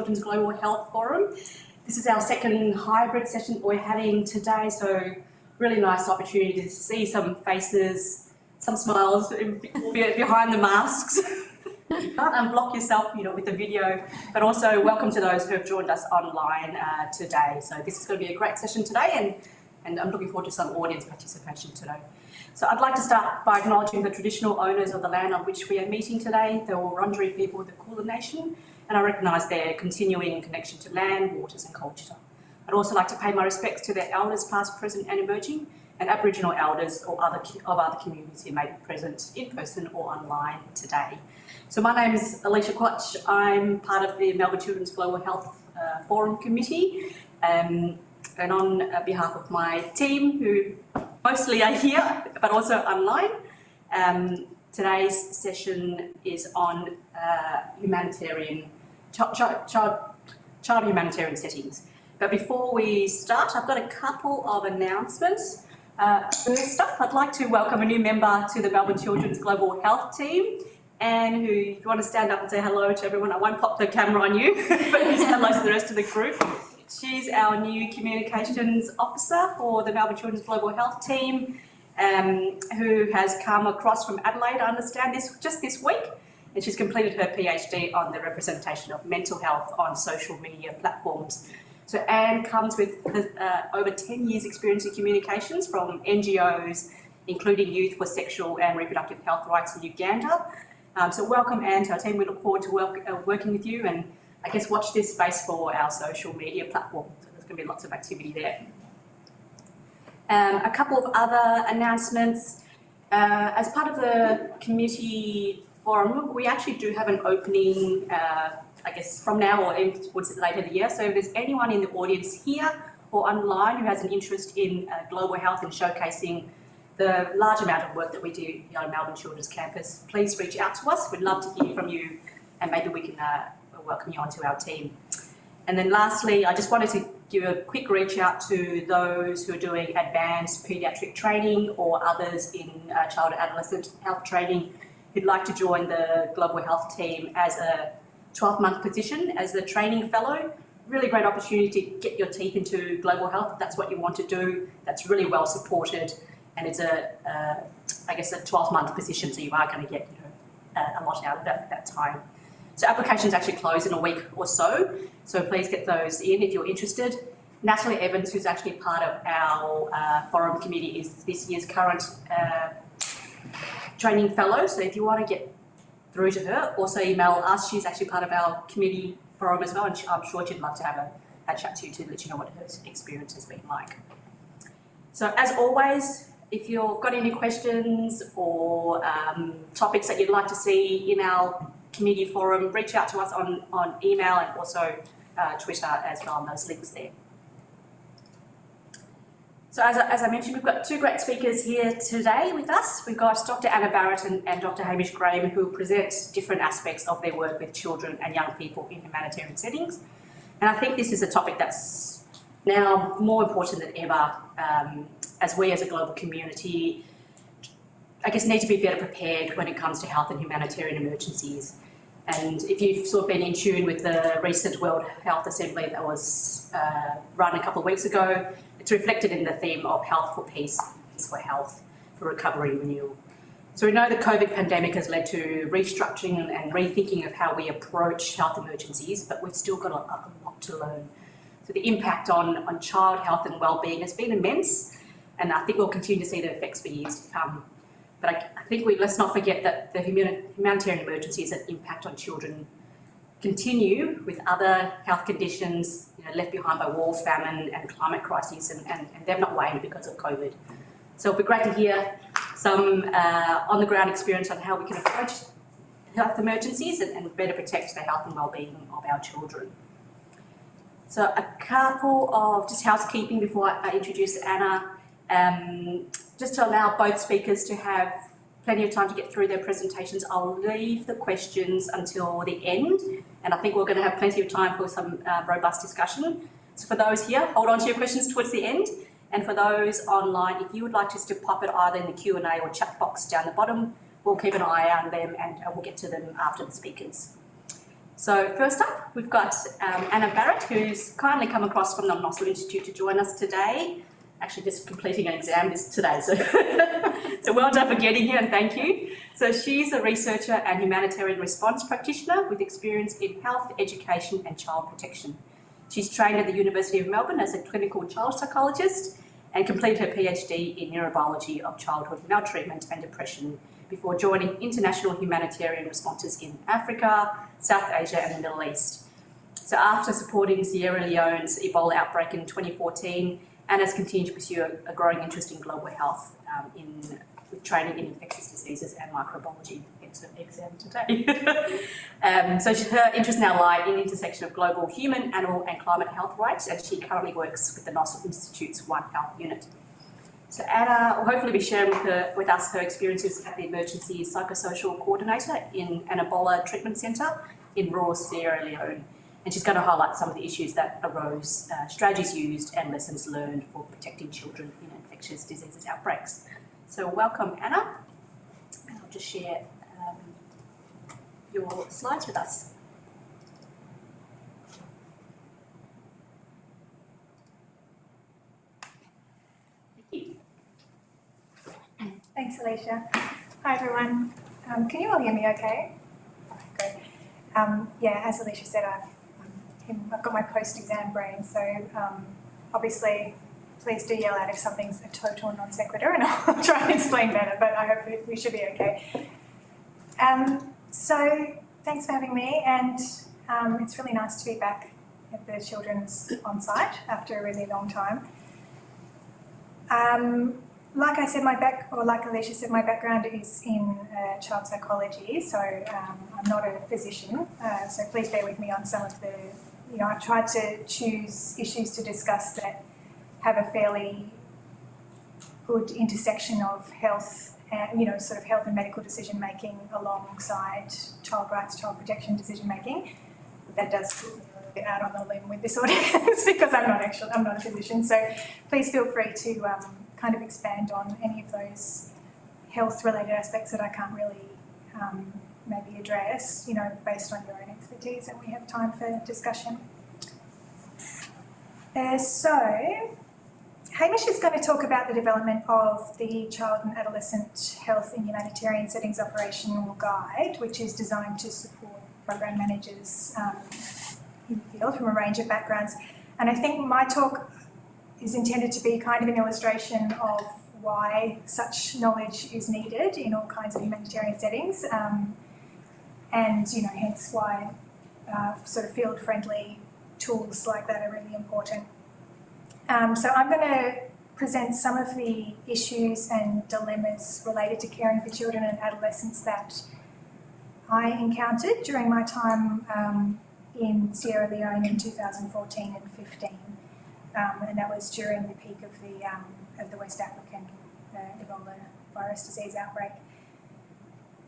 Children's Global Health Forum. This is our second hybrid session we're having today, so really nice opportunity to see some faces, some smiles behind the masks. You can't unblock yourself, with the video, but also welcome to those who have joined us online today. So this is going to be a great session today, and I'm looking forward to some audience participation today. So I'd like to start by acknowledging the traditional owners of the land on which we are meeting today, the Wurundjeri people of the Kulin Nation, and I recognise their continuing connection to land, waters and culture. I'd also like to pay my respects to their elders past, present and emerging, and Aboriginal elders or other communities who may be present in person or online today. So my name is Alicia Quatch. I'm part of the Melbourne Children's Global Health Forum Committee, and on behalf of my team, who mostly are here, but also online, today's session is on child humanitarian settings. But before we start, I've got a couple of announcements. First up, I'd like to welcome a new member to the Melbourne Children's Global Health team, and who, if you want to stand up and say hello to everyone, I won't pop the camera on you, but say hello to the rest of the group. She's our new communications officer for the Melbourne Children's Global Health team, who has come across from Adelaide, I understand, just this week, and she's completed her PhD on the representation of mental health on social media platforms. So Anne comes with over 10 years experience in communications from NGOs, including Youth for Sexual and Reproductive Health Rights in Uganda. So welcome, Anne, to our team. We look forward to working with you, and I guess watch this space for our social media platform. So there's going to be lots of activity there. A couple of other announcements. As part of the committee forum, we actually do have an opening, I guess from now or towards later in the year. So if there's anyone in the audience here or online who has an interest in global health and showcasing the large amount of work that we do here on Melbourne Children's Campus, please reach out to us. We'd love to hear from you, and maybe we can welcome you onto our team. And then lastly, I just wanted to give a quick reach out to those who are doing advanced paediatric training or others in child and adolescent health training who'd like to join the Global Health team as a 12-month position as a training fellow. Really great opportunity to get your teeth into global health if that's what you want to do. That's really well supported, and it's I guess a 12-month position, so you are going to get a lot out of that time. So applications actually close in a week or so please get those in if you're interested. Natalie Evans, who's actually part of our forum committee, is this year's current training fellow, so if you want to get through to her, also email us. She's actually part of our committee forum as well, and I'm sure she'd love to have a chat to you to let you know what her experience has been like. So as always, if you've got any questions or topics that you'd like to see in our committee forum, reach out to us on email and also Twitter as well, and those links there. So as I mentioned, we've got two great speakers here today with us. We've got Dr. Anna Barrett and Dr. Hamish Graham, who present different aspects of their work with children and young people in humanitarian settings. And I think this is a topic that's now more important than ever, as we as a global community, I guess, need to be better prepared when it comes to health and humanitarian emergencies. And if you've sort of been in tune with the recent World Health Assembly that was run a couple of weeks ago, it's reflected in the theme of health for peace, peace for health, for recovery and renewal. So we know the COVID pandemic has led to restructuring and rethinking of how we approach health emergencies, but we've still got a lot to learn. So the impact on child health and wellbeing has been immense, and I think we'll continue to see the effects for years to come. But I think let's not forget that the humanitarian emergencies that impact on children continue with other health conditions left behind by war, famine and climate crises, and they've not waned because of COVID. So it'll be great to hear some on-the-ground experience on how we can approach health emergencies and better protect the health and wellbeing of our children. So a couple of just housekeeping before I introduce Anna. Just to allow both speakers to have plenty of time to get through their presentations, I'll leave the questions until the end, and I think we're going to have plenty of time for some robust discussion. So for those here, hold on to your questions towards the end, and for those online, if you would like just to pop it either in the Q&A or chat box down the bottom, we'll keep an eye on them and we'll get to them after the speakers. So first up, we've got Anna Barrett, who's kindly come across from the Nossal Institute to join us today. Actually just completing an exam today, so, so well done for getting here and thank you. So she's a researcher and humanitarian response practitioner with experience in health, education and child protection. She's trained at the University of Melbourne as a clinical child psychologist and completed her PhD in neurobiology of childhood maltreatment and depression before joining international humanitarian responses in Africa, South Asia and the Middle East. So after supporting Sierra Leone's Ebola outbreak in 2014, Anna's continued to pursue a growing interest in global health with training in infectious diseases and microbiology. It's an exam today. So her interests now lie in the intersection of global human, animal and climate health rights, and she currently works with the Nossal Institute's One Health unit. So Anna will hopefully be sharing with us her experiences at the Emergency Psychosocial Coordinator in an Ebola Treatment Centre in rural Sierra Leone. And she's going to highlight some of the issues that arose, strategies used and lessons learned for protecting children in infectious diseases outbreaks. So welcome Anna, and I'll just share your slides with us. Thanks, Alicia. Hi, everyone. Can you all hear me okay? Great. Yeah, as Alicia said, I've got my post-exam brain, so obviously please do yell out if something's a total non sequitur and I'll try and explain better, but I hope we should be okay. So thanks for having me, and it's really nice to be back at the Children's on-site after a really long time. Like I said, like Alicia said, my background is in child psychology, so I'm not a physician, so please bear with me on some of the, I've tried to choose issues to discuss that have a fairly good intersection of health and, sort of health and medical decision making alongside child rights, child protection decision making. That does put me a little bit out on the limb with this audience because I'm not a physician, so please feel free to kind of expand on any of those health-related aspects that I can't really maybe address, based on your own expertise, and we have time for discussion. So, Hamish is going to talk about the development of the Child and Adolescent Health in Humanitarian Settings Operational Guide, which is designed to support program managers in the field from a range of backgrounds. And I think my talk is intended to be kind of an illustration of why such knowledge is needed in all kinds of humanitarian settings, and hence why sort of field-friendly tools like that are really important. So I'm going to present some of the issues and dilemmas related to caring for children and adolescents that I encountered during my time in Sierra Leone in 2014 and 15. And that was during the peak of the West African Ebola Virus Disease outbreak.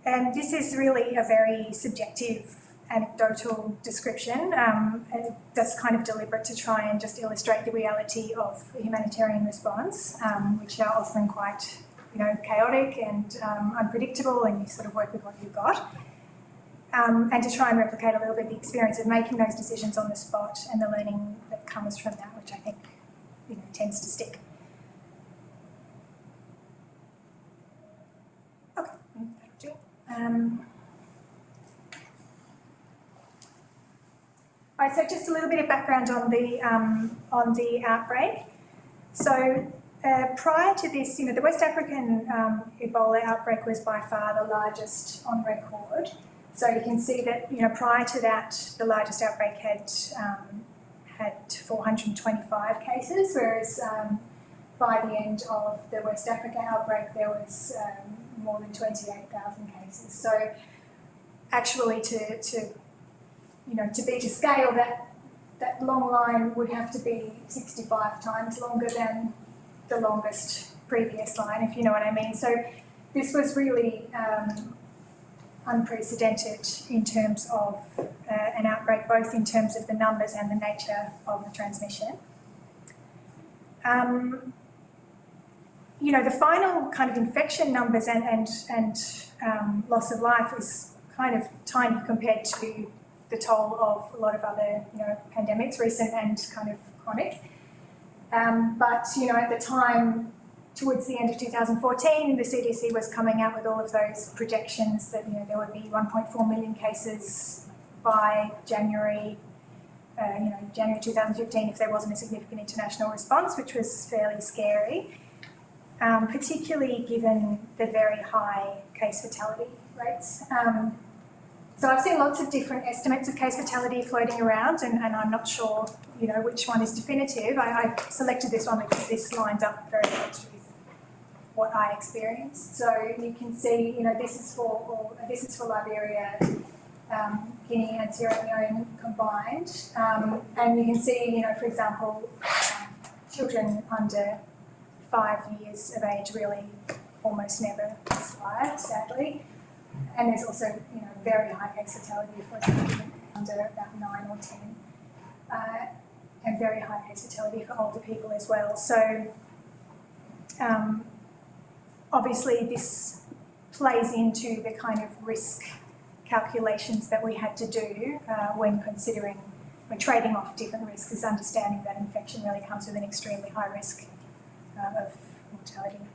And this is really a very subjective, anecdotal description. That's kind of deliberate to try and just illustrate the reality of a humanitarian response, which are often quite, chaotic and unpredictable, and you sort of work with what you've got. And to try and replicate a little bit the experience of making those decisions on the spot and the learning that comes from that, which I think tends to stick. Okay, that'll do. All right, so just a little bit of background on the outbreak. So prior to this, the West African Ebola outbreak was by far the largest on record. So you can see that, prior to that, the largest outbreak had 425 cases, whereas by the end of the West Africa outbreak, there was more than 28,000 cases. So actually, to be to scale, that long line would have to be 65 times longer than the longest previous line, if you know what I mean. So this was really unprecedented in terms of an outbreak, both in terms of the numbers and the nature of the transmission. The final kind of infection numbers and loss of life was kind of tiny compared to the toll of a lot of other, pandemics, recent and kind of chronic. But, at the time, towards the end of 2014, the CDC was coming out with all of those projections that, there would be 1.4 million cases by January 2015 if there wasn't a significant international response, which was fairly scary, particularly given the very high case fatality rates. So I've seen lots of different estimates of case fatality floating around, and I'm not sure, which one is definitive. I selected this one because this lines up very much with what I experienced. So you can see, this is for Liberia, Guinea and Sierra Leone combined, and you can see, for example, children under 5 years of age really almost never survive, sadly. And there's also, very high case fatality for children under about 9 or 10, and very high case fatality for older people as well. So obviously this plays into the kind of risk calculations that we had to do when trading off different risks, is understanding that infection really comes with an extremely high risk of mortality.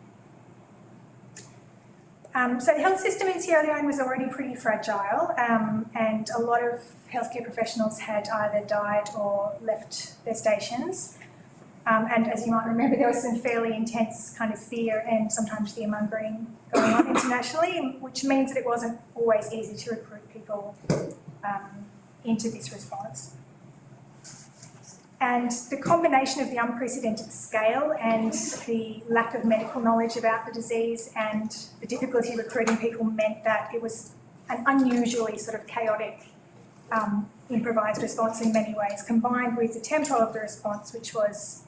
So the health system in Sierra Leone was already pretty fragile, and a lot of healthcare professionals had either died or left their stations. And as you might remember, there was some fairly intense kind of fear and sometimes fear-mongering going on internationally, which means that it wasn't always easy to recruit people into this response. And the combination of the unprecedented scale and the lack of medical knowledge about the disease and the difficulty recruiting people meant that it was an unusually sort of chaotic, improvised response in many ways, combined with the tempo of the response, which was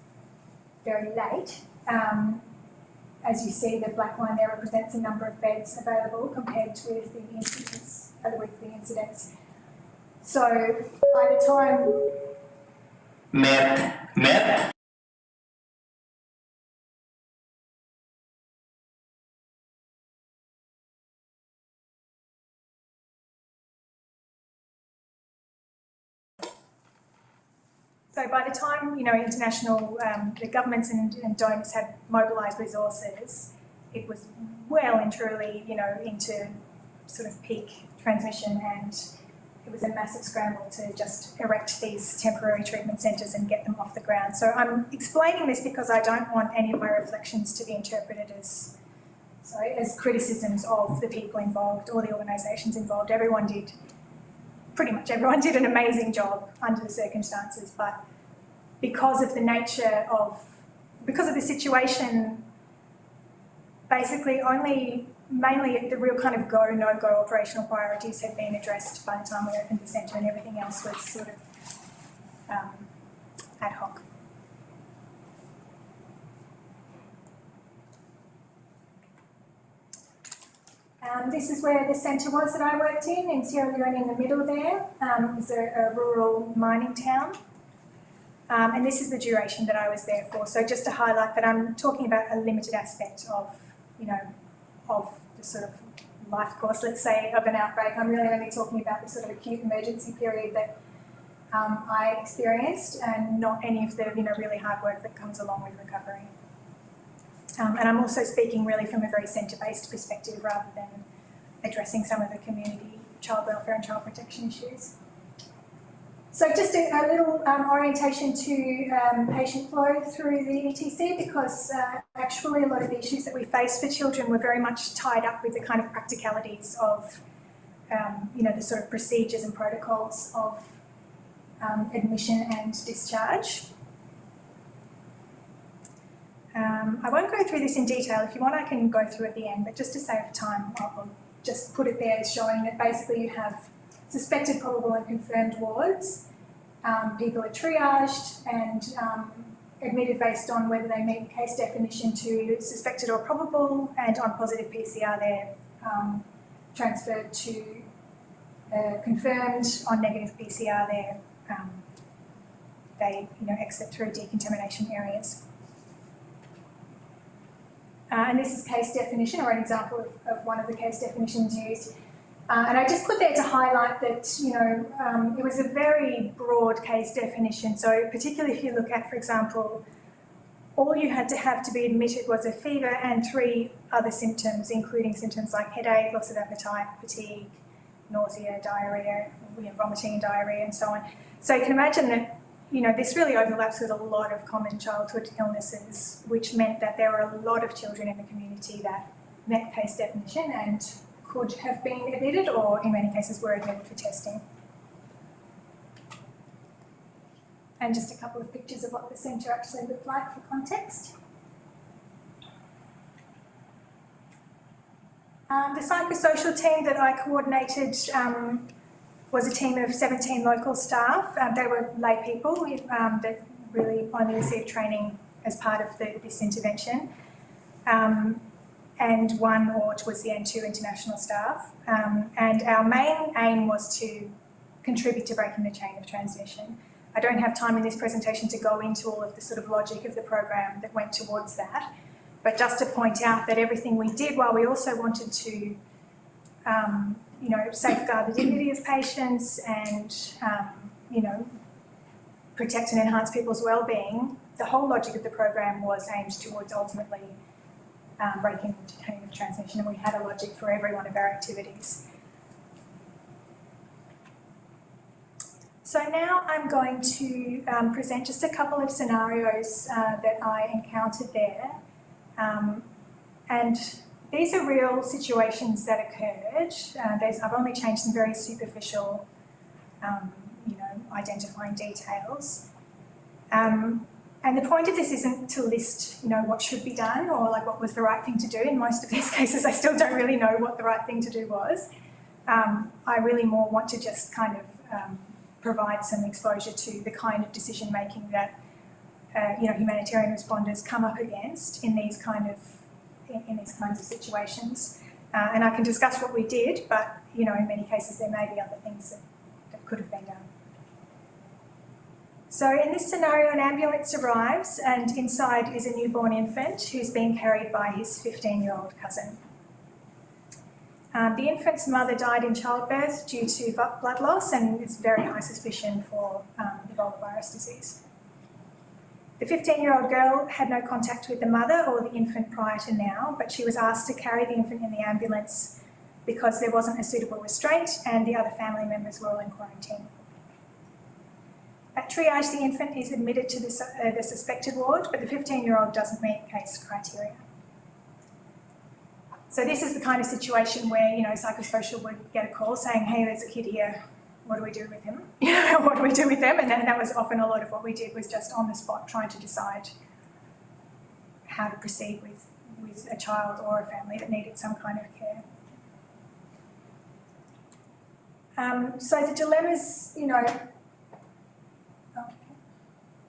very late. As you see, the black line there represents the number of beds available compared with the incidence, weekly incidence. So by the time So by the time, international, the governments and donors had mobilised resources, it was well and truly, into sort of peak transmission, and it was a massive scramble to just erect these temporary treatment centres and get them off the ground. So I'm explaining this because I don't want any of my reflections to be interpreted as criticisms of the people involved or the organisations involved. Pretty much everyone did an amazing job under the circumstances, but because of the situation, basically mainly the real kind of go, no-go operational priorities had been addressed by the time we opened the centre, and everything else was sort of ad hoc. This is where the centre was that I worked in Sierra Leone in the middle there. It was a rural mining town. And this is the duration that I was there for. So just to highlight that I'm talking about a limited aspect of, of the sort of life course, let's say, of an outbreak. I'm really only talking about the sort of acute emergency period that I experienced, and not any of the, really hard work that comes along with recovery. And I'm also speaking really from a very centre-based perspective rather than addressing some of the community child welfare and child protection issues. So just a little orientation to patient flow through the ETC, because actually a lot of the issues that we face for children were very much tied up with the kind of practicalities of, the sort of procedures and protocols of admission and discharge. I won't go through this in detail. If you want, I can go through at the end, but just to save time, I'll just put it there as showing that basically you have suspected, probable and confirmed wards. People are triaged and admitted based on whether they meet the case definition to suspected or probable, and on positive PCR they're transferred to confirmed. On negative PCR they exit through decontamination areas. And this is case definition, or an example of one of the case definitions used. And I just put there to highlight that, it was a very broad case definition. So particularly if you look at, for example, all you had to have to be admitted was a fever and 3 other symptoms, including symptoms like headache, loss of appetite, fatigue, nausea, diarrhoea, vomiting and diarrhoea and so on. So you can imagine that, this really overlaps with a lot of common childhood illnesses, which meant that there were a lot of children in the community that met case definition and could have been admitted, or in many cases were admitted for testing. And just a couple of pictures of what the centre actually looked like for context. The psychosocial team that I coordinated was a team of 17 local staff. They were lay people that really only received training as part of this intervention. And 1 ORT was the N2 international staff. And our main aim was to contribute to breaking the chain of transmission. I don't have time in this presentation to go into all of the sort of logic of the program that went towards that, but just to point out that everything we did, while we also wanted to, safeguard the dignity of patients and, protect and enhance people's wellbeing, the whole logic of the program was aimed towards ultimately breaking the chain of transmission, and we had a logic for every one of our activities. So now I'm going to present just a couple of scenarios that I encountered there. And these are real situations that occurred. I've only changed some very superficial, identifying details. And the point of this isn't to list, what should be done or like what was the right thing to do. In most of these cases, I still don't really know what the right thing to do was. I really more want to just kind of provide some exposure to the kind of decision making that humanitarian responders come up against in these kinds of situations. And I can discuss what we did, but in many cases there may be other things that could have been done. So in this scenario, an ambulance arrives and inside is a newborn infant who's being carried by his 15-year-old cousin. The infant's mother died in childbirth due to blood loss, and it's very high suspicion for Ebola virus disease. The 15-year-old girl had no contact with the mother or the infant prior to now, but she was asked to carry the infant in the ambulance because there wasn't a suitable restraint and the other family members were all in quarantine. At triage, the infant is admitted to the suspected ward, but the 15-year-old doesn't meet case criteria. So this is the kind of situation where, psychosocial would get a call saying, hey, there's a kid here, what do we do with him? What do we do with them? And that was often a lot of what we did, was just on the spot trying to decide how to proceed with a child or a family that needed some kind of care. So the dilemmas,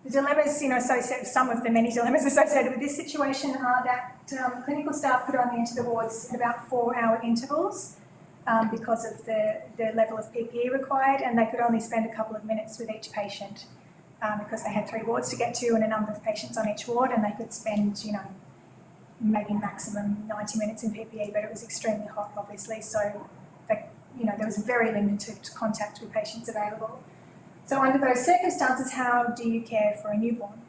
associated, some of the many dilemmas associated with this situation are that clinical staff could only enter the wards at about 4-hour intervals because of the level of PPE required, and they could only spend a couple of minutes with each patient because they had 3 wards to get to and a number of patients on each ward, and they could spend, maybe maximum 90 minutes in PPE, but it was extremely hot, obviously, so there was very limited contact with patients available. So under those circumstances, how do you care for a newborn?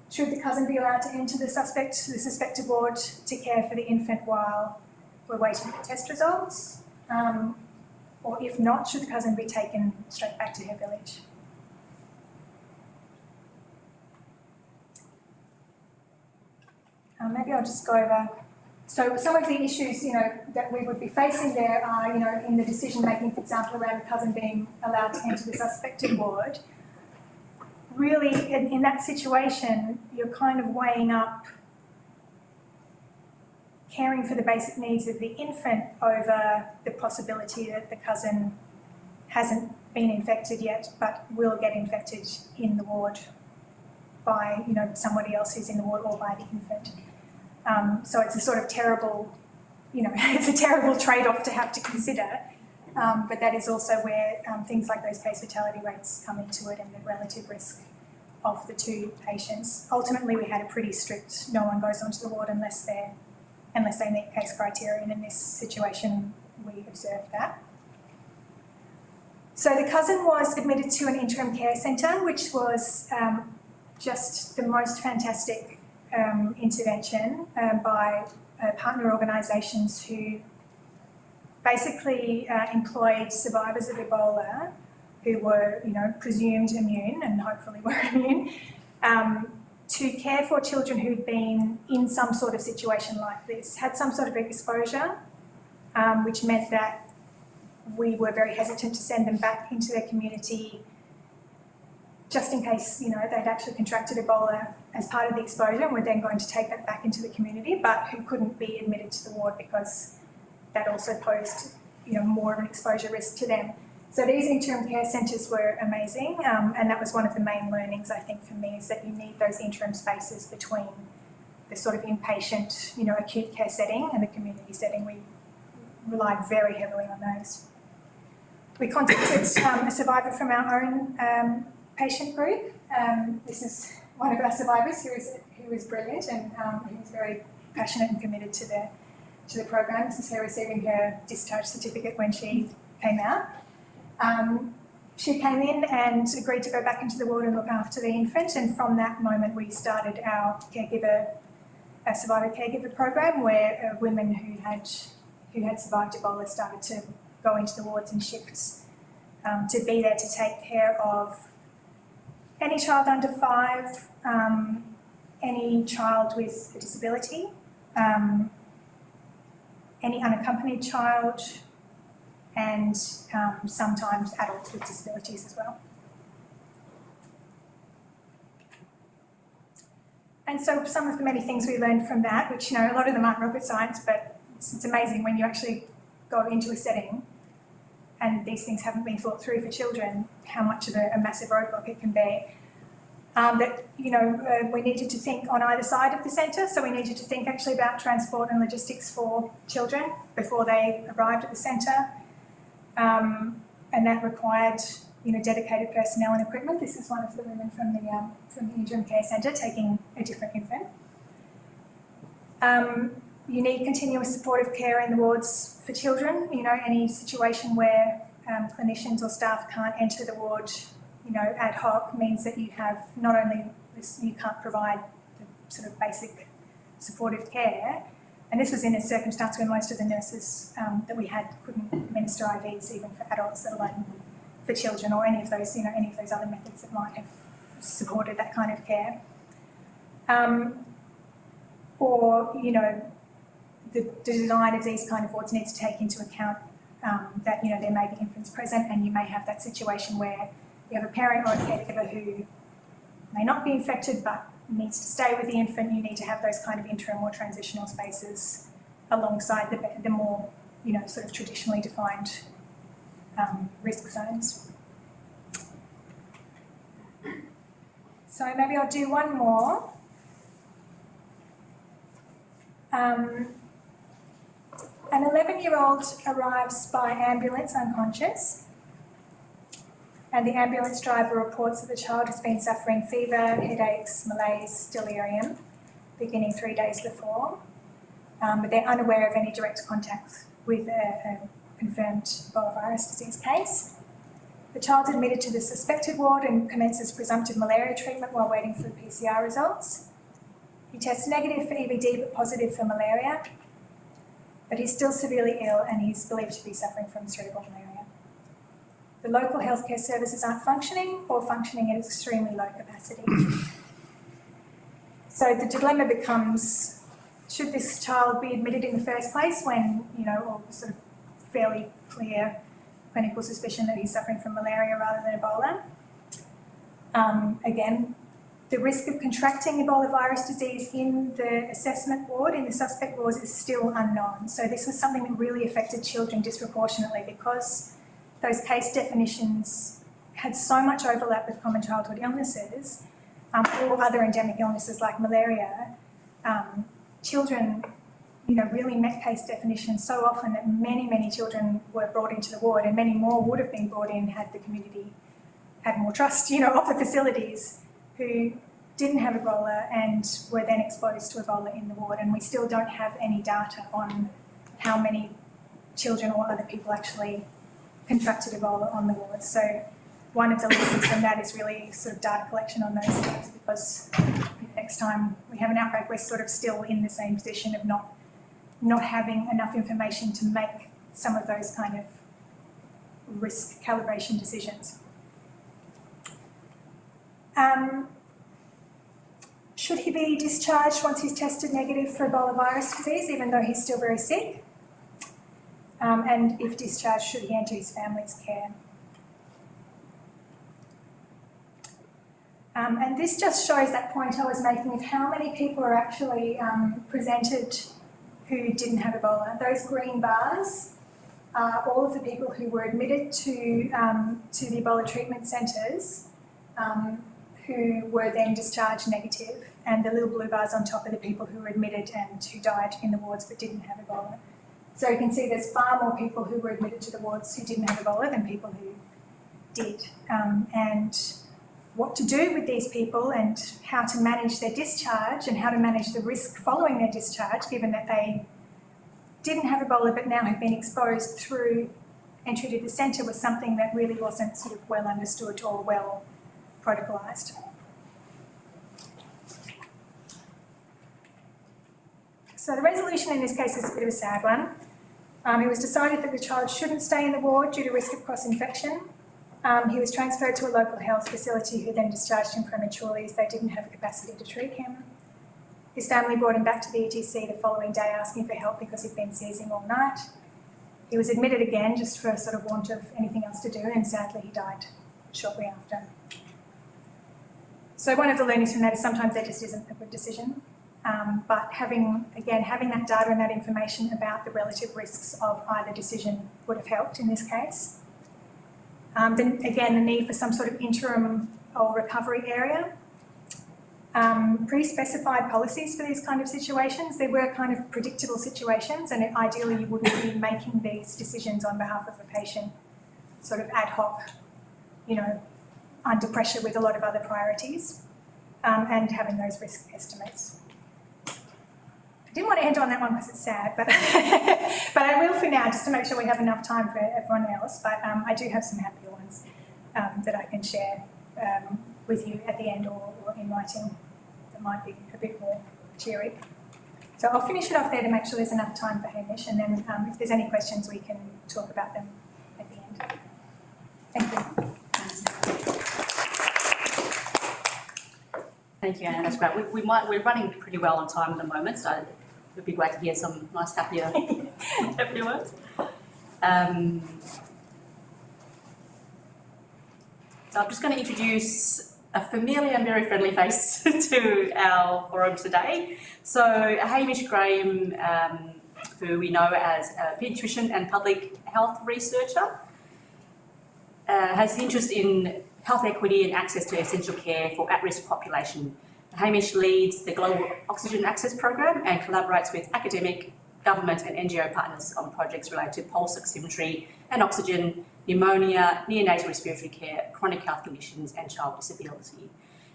Should the cousin be allowed to enter the suspected ward to care for the infant while we're waiting for test results? Or if not, should the cousin be taken straight back to her village? Maybe I'll just go over. So some of the issues, that we would be facing there are, in the decision-making, for example, around the cousin being allowed to enter the suspected ward. Really, in that situation, you're kind of weighing up caring for the basic needs of the infant over the possibility that the cousin hasn't been infected yet, but will get infected in the ward by, somebody else who's in the ward or by the infant. So it's a sort of terrible, it's a terrible trade-off to have to consider, but that is also where things like those case fatality rates come into it and the relative risk of the 2 patients. Ultimately, we had a pretty strict, no one goes onto the ward unless they're unless they meet case criteria, and in this situation we observed that. So the cousin was admitted to an interim care centre, which was just the most fantastic intervention by partner organisations who basically employed survivors of Ebola who were, presumed immune and hopefully were immune, to care for children who'd been in some sort of situation like this, had some sort of exposure, which meant that we were very hesitant to send them back into their community just in case, they'd actually contracted Ebola as part of the exposure and were then going to take that back into the community, but who couldn't be admitted to the ward because that also posed, more of an exposure risk to them. So these interim care centres were amazing, and that was one of the main learnings, I think, for me, is that you need those interim spaces between the sort of inpatient, acute care setting and the community setting. We relied very heavily on those. We contacted a survivor from our own patient group. This is one of our survivors who was brilliant, and he was very passionate and committed to the program. This is her receiving her discharge certificate when she came out. She came in and agreed to go back into the ward and look after the infant, and from that moment we started our survivor caregiver program, where women who had survived Ebola started to go into the wards in shifts to be there to take care of any child under 5, any child with a disability, any unaccompanied child, and sometimes adults with disabilities as well. And so some of the many things we learned from that, which, a lot of them aren't rocket science, but it's amazing when you actually go into a setting and these things haven't been thought through for children, how much of a massive roadblock it can be. We needed to think on either side of the centre, so we needed to think actually about transport and logistics for children before they arrived at the centre. And that required, dedicated personnel and equipment. This is one of the women from the interim care centre taking a different infant. You need continuous supportive care in the wards for children. Any situation where clinicians or staff can't enter the ward, ad hoc, means that you have not only this, you can't provide the sort of basic supportive care. And this was in a circumstance where most of the nurses that we had couldn't administer IVs even for adults, let alone for children, or any of those, any of those other methods that might have supported that kind of care. The design of these kind of wards needs to take into account that, there may be infants present, and you may have that situation where you have a parent or a caregiver who may not be infected but needs to stay with the infant. You need to have those kind of interim or transitional spaces alongside the more, sort of traditionally defined risk zones. So maybe I'll do one more. An 11-year-old arrives by ambulance unconscious, and the ambulance driver reports that the child has been suffering fever, headaches, malaise, delirium, beginning 3 days before, but they're unaware of any direct contact with a confirmed Ebola virus disease case. The child's admitted to the suspected ward and commences presumptive malaria treatment while waiting for the PCR results. He tests negative for EBD but positive for malaria, but he's still severely ill and he's believed to be suffering from cerebral malaria. The local healthcare services aren't functioning or functioning at extremely low capacity. So the dilemma becomes, should this child be admitted in the first place when, all sort of fairly clear clinical suspicion that he's suffering from malaria rather than Ebola? Again, the risk of contracting Ebola virus disease in the assessment ward, in the suspect wards, is still unknown. So this was something that really affected children disproportionately because those case definitions had so much overlap with common childhood illnesses or other endemic illnesses like malaria. Children, really met case definitions so often that many, many children were brought into the ward, and many more would have been brought in had the community had more trust, of the facilities, who didn't have Ebola and were then exposed to Ebola in the ward, and we still don't have any data on how many children or other people actually contracted Ebola on the ward. So one of the lessons from that is really sort of data collection on those things, because next time we have an outbreak, we're sort of still in the same position of not having enough information to make some of those kind of risk calibration decisions. Should he be discharged once he's tested negative for Ebola virus disease, even though he's still very sick? And if discharged, should he enter his family's care? And this just shows that point I was making of how many people are actually presented who didn't have Ebola. Those green bars are all of the people who were admitted to the Ebola Treatment Centres who were then discharged negative, and the little blue bars on top are the people who were admitted and who died in the wards but didn't have Ebola. So you can see there's far more people who were admitted to the wards who didn't have Ebola than people who did. And what to do with these people and how to manage their discharge and how to manage the risk following their discharge, given that they didn't have Ebola but now have been exposed through entry to the centre, was something that really wasn't sort of well understood or well protocolised. So the resolution in this case is a bit of a sad one. It was decided that the child shouldn't stay in the ward due to risk of cross-infection. He was transferred to a local health facility who then discharged him prematurely as they didn't have the capacity to treat him. His family brought him back to the ETC the following day asking for help because he'd been seizing all night. He was admitted again just for sort of want of anything else to do, and sadly he died shortly after. So one of the learnings from that is sometimes there just isn't a good decision. But having that data and that information about the relative risks of either decision would have helped in this case. Then again, the need for some sort of interim or recovery area. Pre-specified policies for these kind of situations. There were kind of predictable situations, and ideally you wouldn't be making these decisions on behalf of a patient sort of ad hoc, you know, under pressure with a lot of other priorities, and having those risk estimates. I didn't want to end on that one because it's sad, but but I will for now, just to make sure we have enough time for everyone else. But I do have some happier ones that I can share with you at the end or in writing that might be a bit more cheery. So I'll finish it off there to make sure there's enough time for Hamish, and then if there's any questions, we can talk about them at the end. Thank you. Thank you, Anna. That's great. We're running pretty well on time at the moment, so it would be great to hear some nice, happier words. So I'm just going to introduce a familiar and very friendly face to our forum today. So Hamish Graham, who we know as a paediatrician and public health researcher, has interest in health equity and access to essential care for at-risk population. Hamish leads the Global Oxygen Access Program and collaborates with academic, government and NGO partners on projects related to pulse oximetry and oxygen, pneumonia, neonatal respiratory care, chronic health conditions and child disability.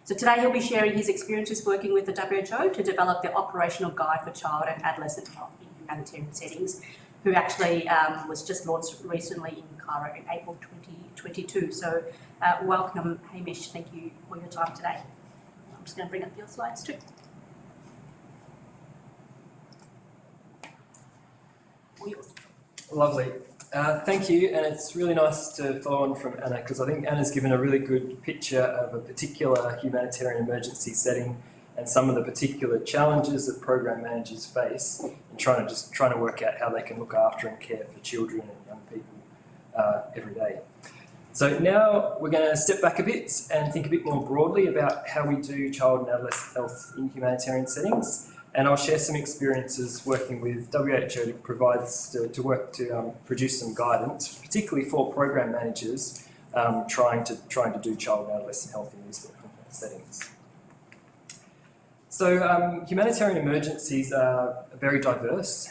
So today he'll be sharing his experiences working with the WHO to develop the operational guide for child and adolescent health in humanitarian settings, who actually was just launched recently in Cairo in April 2022. So welcome, Hamish. Thank you for your time today. I'm just going to bring up your slides too. All yours. Lovely. Thank you, and it's really nice to follow on from Anna, because I think Anna's given a really good picture of a particular humanitarian emergency setting and some of the particular challenges that program managers face in trying to work out how they can look after and care for children and young people every day. So now we're going to step back a bit and think a bit more broadly about how we do child and adolescent health in humanitarian settings. And I'll share some experiences working with WHO to work to produce some guidance, particularly for program managers trying to do child and adolescent health in these settings. So humanitarian emergencies are very diverse.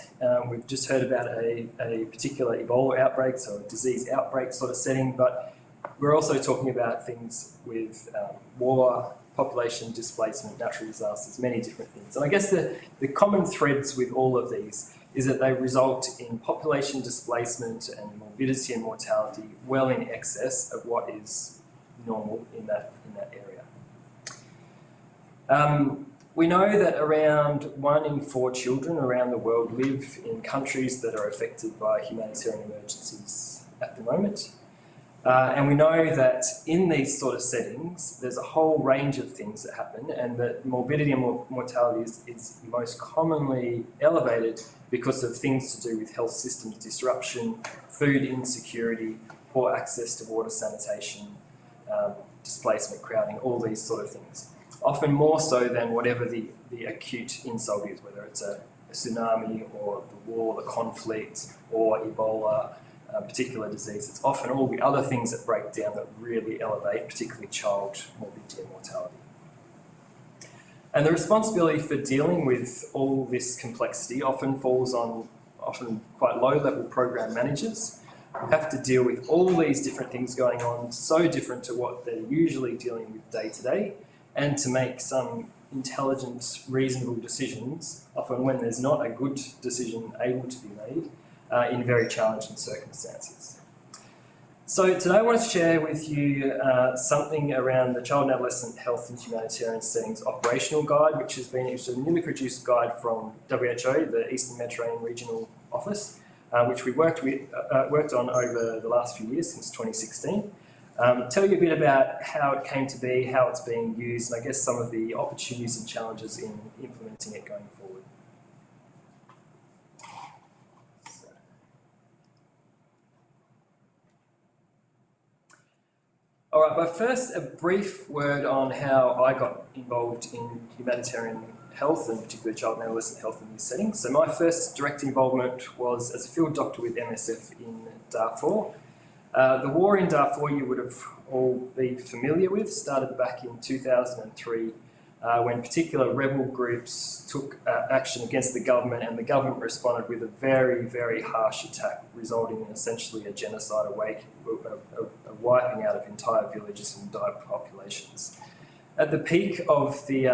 We've just heard about a particular Ebola outbreak, so a disease outbreak sort of setting, but we're also talking about things with war, population displacement, natural disasters, many different things. And I guess the common threads with all of these is that they result in population displacement and morbidity and mortality well in excess of what is normal in that area. We know that around 1 in 4 children around the world live in countries that are affected by humanitarian emergencies at the moment. And we know that in these sort of settings, there's a whole range of things that happen, and that morbidity and mortality is most commonly elevated because of things to do with health systems disruption, food insecurity, poor access to water, sanitation, displacement, crowding, all these sort of things. Often more so than whatever the acute insult is, whether it's a tsunami or the war, the conflict, or Ebola, a particular disease. It's often all the other things that break down that really elevate, particularly child morbidity and mortality. And the responsibility for dealing with all this complexity often falls on quite low-level program managers who have to deal with all these different things going on, so different to what they're usually dealing with day to day, and to make some intelligent, reasonable decisions, often when there's not a good decision able to be made, in very challenging circumstances. So today I want to share with you something around the Child and Adolescent Health in Humanitarian Settings Operational Guide, which is a newly produced guide from WHO, the Eastern Mediterranean Regional Office, which we worked on over the last few years, since 2016. Tell you a bit about how it came to be, how it's being used, and I guess some of the opportunities and challenges in implementing it going forward. All right, but first a brief word on how I got involved in humanitarian health, and particularly child and adolescent health in these settings. So my first direct involvement was as a field doctor with MSF in Darfur. The war in Darfur you would have all be familiar with started back in 2003 when particular rebel groups took action against the government, and the government responded with a very, very harsh attack, resulting in essentially a genocide, a wiping out of entire villages and entire populations. At the peak of the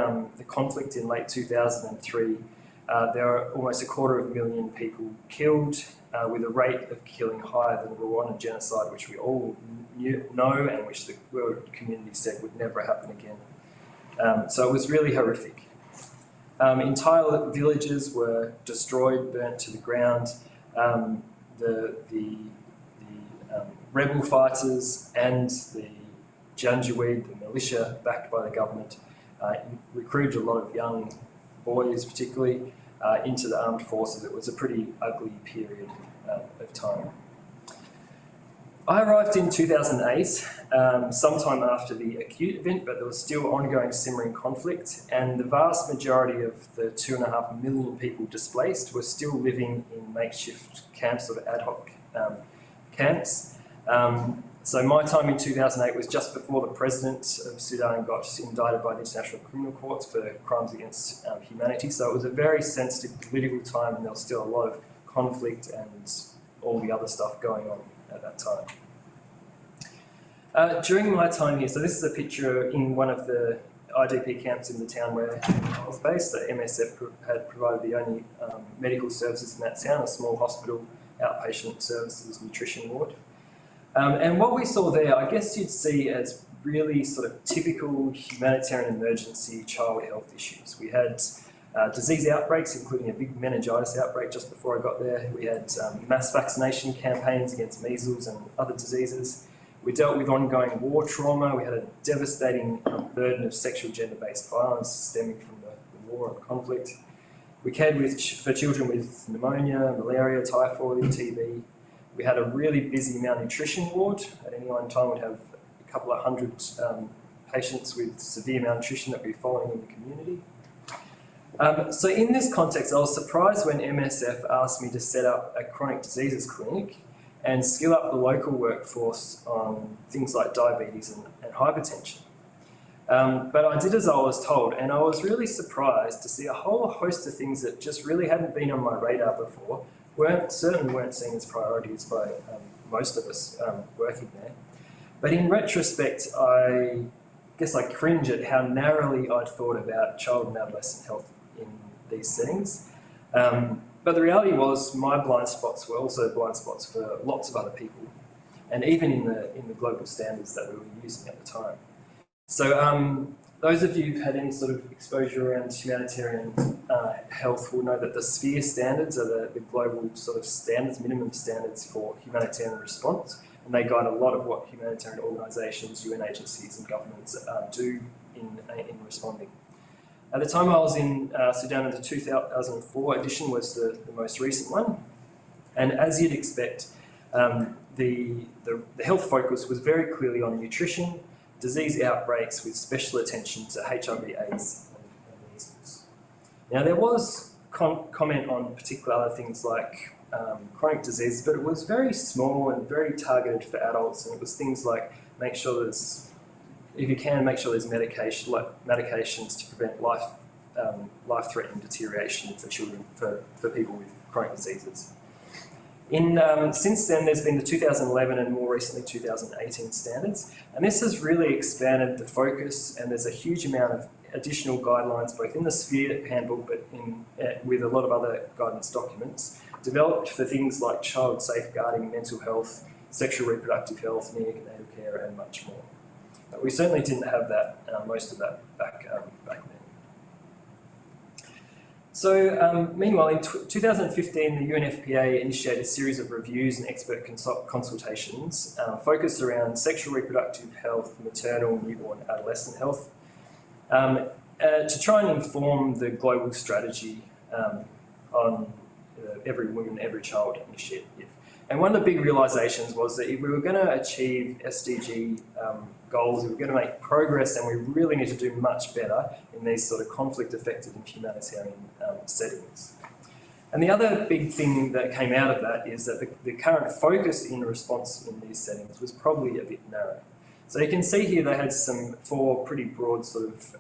conflict in late 2003, there are almost 250,000 people killed, with a rate of killing higher than the Rwandan genocide, which we all know and which the world community said would never happen again. So it was really horrific. Entire villages were destroyed, burnt to the ground. The rebel fighters and the Janjaweed, the militia backed by the government, recruited a lot of young boys particularly into the armed forces. It was a pretty ugly period of time. I arrived in 2008, sometime after the acute event, but there was still ongoing simmering conflict, and the vast majority of the 2.5 million people displaced were still living in makeshift camps, sort of ad hoc camps. So my time in 2008 was just before the president of Sudan got indicted by the International Criminal Court for crimes against humanity. So it was a very sensitive political time, and there was still a lot of conflict and all the other stuff going on at that time. During my time here, so this is a picture in one of the IDP camps in the town where I was based. So MSF had provided the only medical services in that town, a small hospital, outpatient services, nutrition ward. And what we saw there, I guess you'd see as really sort of typical humanitarian emergency child health issues. We had disease outbreaks, including a big meningitis outbreak just before I got there. We had mass vaccination campaigns against measles and other diseases. We dealt with ongoing war trauma. We had a devastating burden of sexual gender-based violence stemming from the war and conflict. We cared for children with pneumonia, malaria, typhoid, TB. We had a really busy malnutrition ward. At any one time, we'd have a couple of hundred patients with severe malnutrition that we'd be following in the community. So in this context, I was surprised when MSF asked me to set up a chronic diseases clinic and skill up the local workforce on things like diabetes and hypertension. But I did as I was told, and I was really surprised to see a whole host of things that just really hadn't been on my radar before, certainly weren't seen as priorities by most of us working there. But in retrospect, I guess I cringe at how narrowly I'd thought about child and adolescent health in these settings. But the reality was my blind spots were also blind spots for lots of other people, and even in the global standards that we were using at the time. So those of you who've had any sort of exposure around humanitarian health will know that the sphere standards are the global sort of standards, minimum standards for humanitarian response, and they guide a lot of what humanitarian organisations, UN agencies and governments do in responding. At the time I was in Sudan, the 2004 edition was the most recent one, and as you'd expect, the health focus was very clearly on nutrition, disease outbreaks with special attention to HIV/AIDS and measles. Now there was comment on particular other things like chronic disease, but it was very small and very targeted for adults, and it was things like make sure there's, if you can, make sure there's medications to prevent life-threatening deterioration for children, for people with chronic diseases. Since then, there's been the 2011 and more recently 2018 standards, and this has really expanded the focus, and there's a huge amount of additional guidelines, both in the Sphere handbook, but with a lot of other guidance documents, developed for things like child safeguarding, mental health, sexual reproductive health, neonatal care, and much more. But we certainly didn't have that, most of that back then. So meanwhile, in 2015, the UNFPA initiated a series of reviews and expert consultations focused around sexual reproductive health, maternal, newborn, adolescent health, to try and inform the global strategy on Every Woman, Every Child initiative. And one of the big realisations was that if we were going to achieve SDG goals, we were going to make progress, and we really need to do much better in these sort of conflict-affected and humanitarian settings. And the other big thing that came out of that is that the current focus in response in these settings was probably a bit narrow. So you can see here they had four pretty broad sort of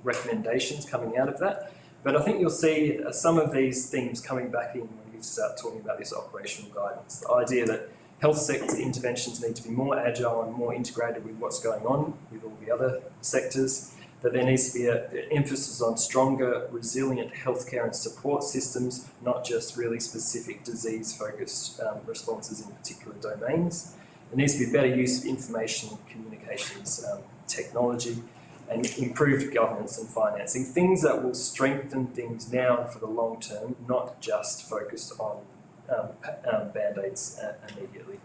recommendations coming out of that, but I think you'll see some of these themes coming back in when you start talking about this operational guidance. The idea that health sector interventions need to be more agile and more integrated with what's going on with all the other sectors, that there needs to be an emphasis on stronger, resilient healthcare and support systems, not just really specific disease-focused responses in particular domains. There needs to be better use of information communications technology, and improved governance and financing, things that will strengthen things now and for the long term, not just focused on band-aids immediately.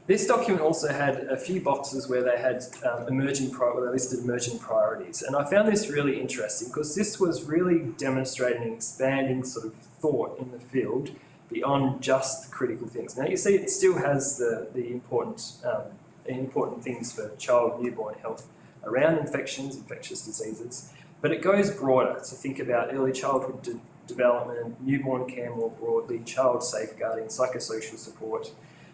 This document also had a few boxes where they had they listed emerging priorities, and I found this really interesting because this was really demonstrating expanding sort of thought in the field beyond just the critical things. Now you see it still has the important things for child newborn health around infections, infectious diseases, but it goes broader to think about early childhood development, newborn care more broadly, child safeguarding, psychosocial support,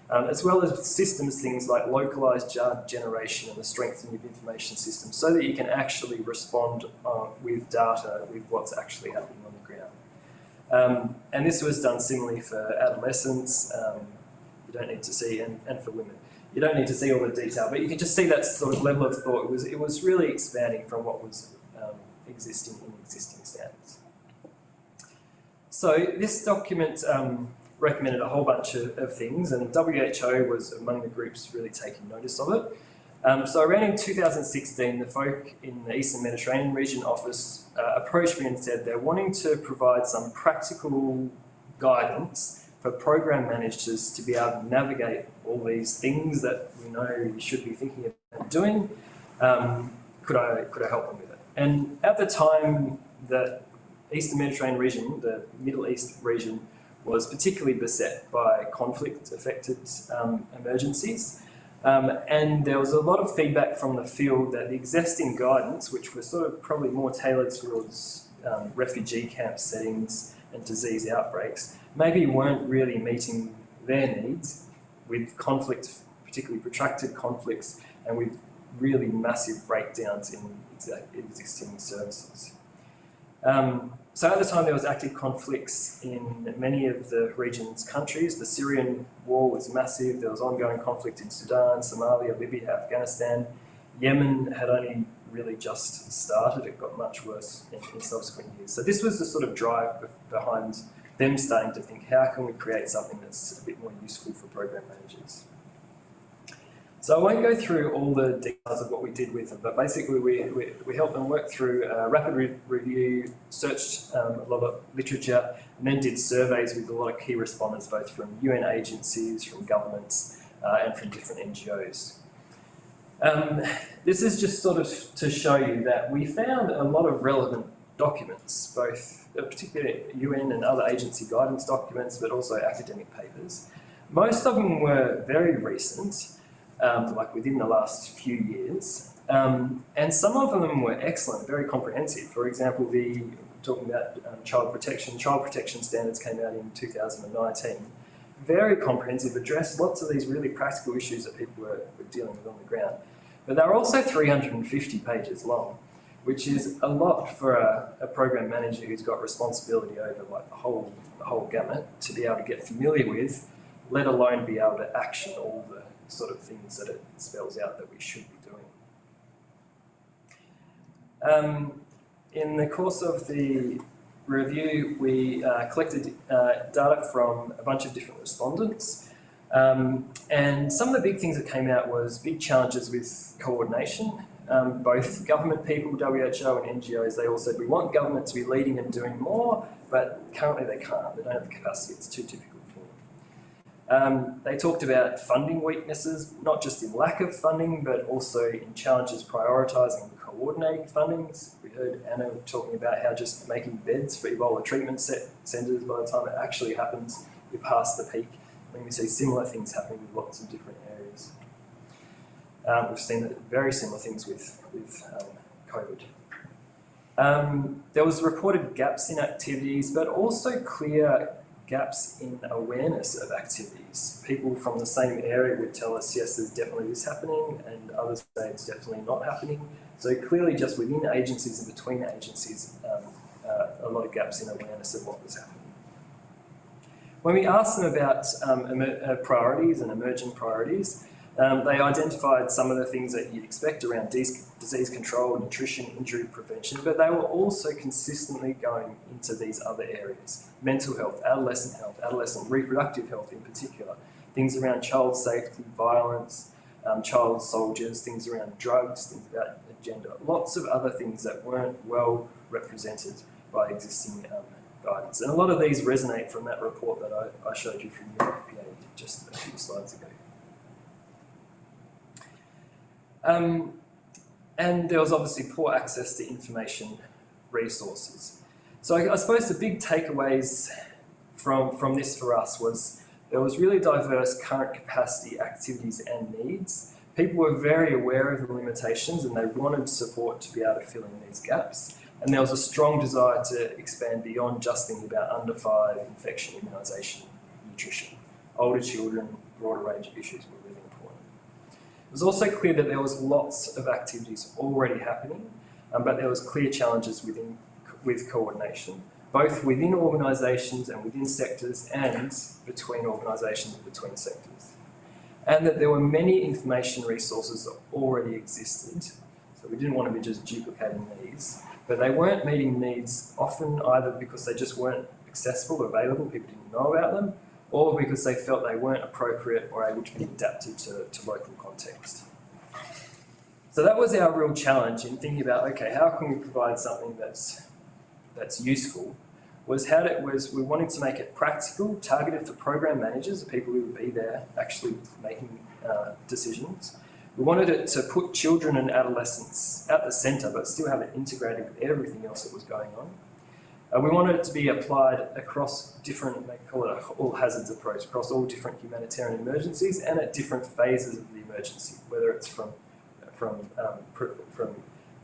as well as systems, things like localised data generation and the strengthening of information systems so that you can actually respond with data with what's actually happening on the ground. And this was done similarly for adolescents, you don't need to see, and for women. You don't need to see all the detail, but you can just see that sort of level of thought. It was really expanding from what was existing in existing standards. So this document recommended a whole bunch of things, and WHO was among the groups really taking notice of it. So around in 2016, the folk in the Eastern Mediterranean region office approached me and said they're wanting to provide some practical guidance for program managers to be able to navigate all these things that we know you should be thinking about doing. Could I help them with it? And at the time, the Eastern Mediterranean region, the Middle East region, was particularly beset by conflict-affected emergencies. And there was a lot of feedback from the field that the existing guidance, which was sort of probably more tailored towards refugee camp settings and disease outbreaks, maybe weren't really meeting their needs with conflict, particularly protracted conflicts, and with really massive breakdowns in existing services. So at the time there was active conflicts in many of the region's countries. The Syrian war was massive. There was ongoing conflict in Sudan, Somalia, Libya, Afghanistan. Yemen had only really just started. It got much worse in subsequent years. So this was the sort of drive behind them starting to think, how can we create something that's a bit more useful for program managers? So I won't go through all the details of what we did with them, but basically we helped them work through a rapid review, searched a lot of literature, and then did surveys with a lot of key respondents, both from UN agencies, from governments, and from different NGOs. This is just sort of to show you that we found a lot of relevant documents, both particularly UN and other agency guidance documents, but also academic papers. Most of them were very recent, like within the last few years, and some of them were excellent, very comprehensive. For example, talking about child protection standards came out in 2019. Very comprehensive, addressed lots of these really practical issues that people were dealing with on the ground. But they're also 350 pages long, which is a lot for a program manager who's got responsibility over like the whole gamut to be able to get familiar with, let alone be able to action all the sort of things that it spells out that we should be doing. In the course of the review, we collected data from a bunch of different respondents. And some of the big things that came out was big challenges with coordination. Both government people, WHO and NGOs, they all said we want government to be leading and doing more, but currently they can't. They don't have the capacity. It's too difficult for them. They talked about funding weaknesses, not just in lack of funding, but also in challenges prioritising and coordinating fundings. We heard Anna talking about how just making beds for Ebola Treatment Centres, by the time it actually happens, you're past the peak. And we see similar things happening with lots of different areas. We've seen very similar things with COVID. There was reported gaps in activities, but also clear gaps in awareness of activities. People from the same area would tell us, yes, there's definitely this happening, and others say it's definitely not happening. So clearly just within agencies and between agencies, a lot of gaps in awareness of what was happening. When we asked them about priorities and emerging priorities, they identified some of the things that you'd expect around disease control, nutrition, injury prevention, but they were also consistently going into these other areas. Mental health, adolescent reproductive health in particular, things around child safety, violence, child soldiers, things around drugs, things about gender, lots of other things that weren't well represented by existing guidance. And a lot of these resonate from that report that I showed you from UFPA just a few slides ago. And there was obviously poor access to information resources. So I suppose the big takeaways from this for us was there was really diverse current capacity, activities and needs. People were very aware of the limitations and they wanted support to be able to fill in these gaps. And there was a strong desire to expand beyond just thinking about under 5, infection, immunisation, nutrition. Older children, broader range of issues were really important. It was also clear that there was lots of activities already happening, but there was clear challenges with coordination, both within organisations and within sectors and between organisations and between sectors. And that there were many information resources that already existed, so we didn't want to be just duplicating these, but they weren't meeting needs often either because they just weren't accessible or available, people didn't know about them, or because they felt they weren't appropriate or able to be adapted to local context. So that was our real challenge in thinking about, okay, how can we provide something that's useful? We wanted to make it practical, targeted for program managers, the people who would be there actually making decisions. We wanted it to put children and adolescents at the centre, but still have it integrated with everything else that was going on. We wanted it to be applied across different, they call it an all-hazards approach, across all different humanitarian emergencies and at different phases of the emergency, whether it's from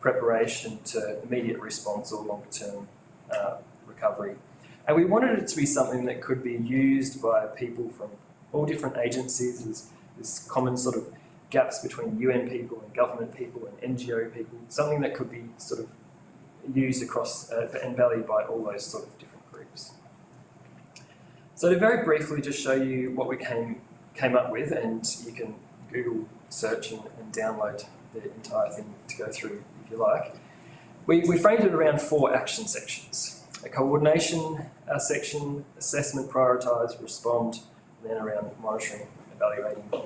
preparation to immediate response or longer-term recovery. And we wanted it to be something that could be used by people from all different agencies. There's common sort of gaps between UN people and government people and NGO people, something that could be sort of used across and valued by all those sort of different groups. So to very briefly just show you what we came up with, and you can Google search and download the entire thing to go through if you like. We framed it around 4 action sections: a coordination section, assessment, prioritise, respond, and then around monitoring, evaluating, and